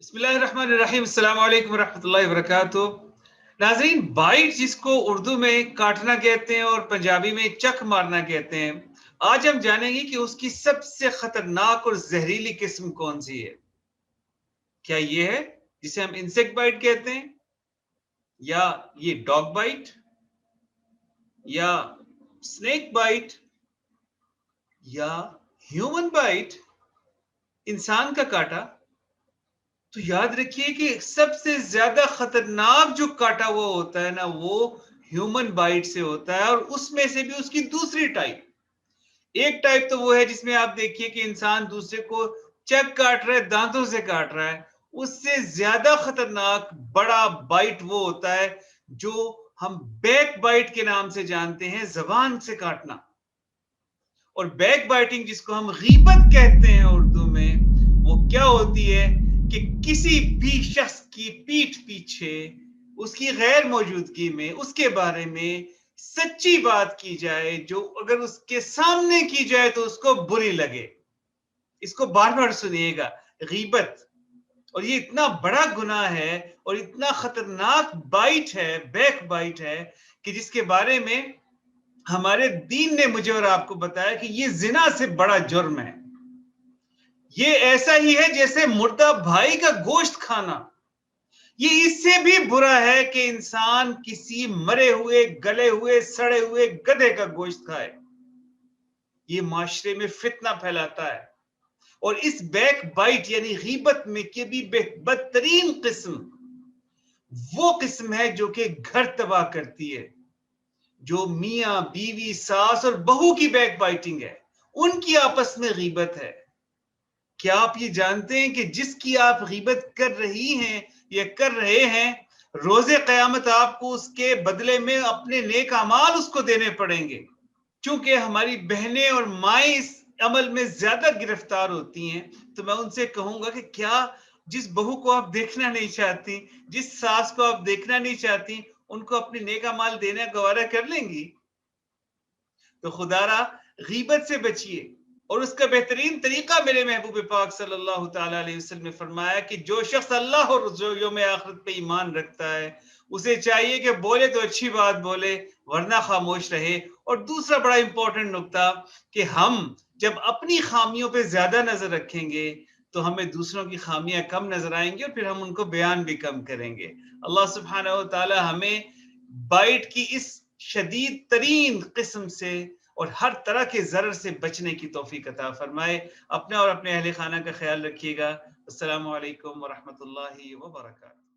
बिस्मिल्लाहिर्रहमानिर्रहीम, अस्सलाम वालेकुम रहमतुल्लाहि वबरकातुह। नाज़रीन, बाइट जिसको उर्दू में काटना कहते हैं और पंजाबी में चक मारना कहते हैं, आज हम जानेंगे कि उसकी सबसे खतरनाक और जहरीली किस्म कौन सी है। क्या ये है जिसे हम इंसेक्ट बाइट कहते हैं, या ये डॉग बाइट, या स्नेक बाइट, या ह्यूमन बाइट, इंसान का काटा। तो याद रखिए कि सबसे ज्यादा खतरनाक जो काटा हुआ होता है ना, वो ह्यूमन बाइट से होता है, और उसमें से भी उसकी दूसरी टाइप। एक टाइप तो वो है जिसमें आप देखिए कि इंसान दूसरे को चक काट रहा है, दांतों से काट रहा है। उससे ज्यादा खतरनाक बड़ा बाइट वो होता है जो हम बैक बाइट के नाम से जानते हैं, जबान से काटना। और बैक बाइटिंग जिसको हम गीबत कहते हैं उर्दू में, वो क्या होती है कि किसी भी शख्स की पीठ पीछे उसकी गैर मौजूदगी में उसके बारे में सच्ची बात की जाए, जो अगर उसके सामने की जाए तो उसको बुरी लगे। इसको बार बार सुनिएगा, गीबत। और ये इतना बड़ा गुनाह है और इतना खतरनाक बाइट है, बैक बाइट है, कि जिसके बारे में हमारे दीन ने मुझे और आपको बताया कि ये जिना से बड़ा जुर्म है। ये ऐसा ही है जैसे मुर्दा भाई का गोश्त खाना। ये इससे भी बुरा है कि इंसान किसी मरे हुए, गले हुए, सड़े हुए गधे का गोश्त खाए। ये माशरे में फितना फैलाता है। और इस बैक बाइट यानी गीबत में के भी बदतरीन किस्म वो किस्म है जो कि घर तबाह करती है, जो मियां बीवी, सास और बहू की बैक बाइटिंग है, उनकी आपस में गीबत है। क्या आप ये जानते हैं कि जिसकी आप गीबत कर रही हैं या कर रहे हैं, रोजे कयामत आपको उसके बदले में अपने नेक अमाल उसको देने पड़ेंगे। चूंकि हमारी बहनें और माएं इस अमल में ज्यादा गिरफ्तार होती हैं, तो मैं उनसे कहूंगा कि क्या जिस बहू को आप देखना नहीं चाहती, जिस सास को आप देखना नहीं चाहती, उनको अपनी नेक अमाल देना गवारा कर लेंगी? तो खुदारा गीबत से बचिए। और उसका बेहतरीन तरीका मेरे महबूब पाक सल्लल्लाहु ताला अलैहि वसल्लम ने फरमाया कि जो शख्स अल्लाह और यौम आखिरत पे ईमान रखता है, उसे चाहिए कि बोले तो अच्छी बात बोले, वरना खामोश रहे। और दूसरा बड़ा इंपॉर्टेंट नुक्ता कि हम जब अपनी खामियों पे ज्यादा नजर रखेंगे तो हमें दूसरों की खामियां कम नजर आएंगी और फिर हम उनको बयान भी कम करेंगे। अल्लाह सुब्हानहू व तआला हमें बाइट की इस शदीद तरीन किस्म से और हर तरह के जरर से बचने की तौफीक अता फरमाए। अपने और अपने अहले खाना का ख्याल रखिएगा। अस्सलामु अलैकुम व रहमतुल्लाहि व बरकातहू।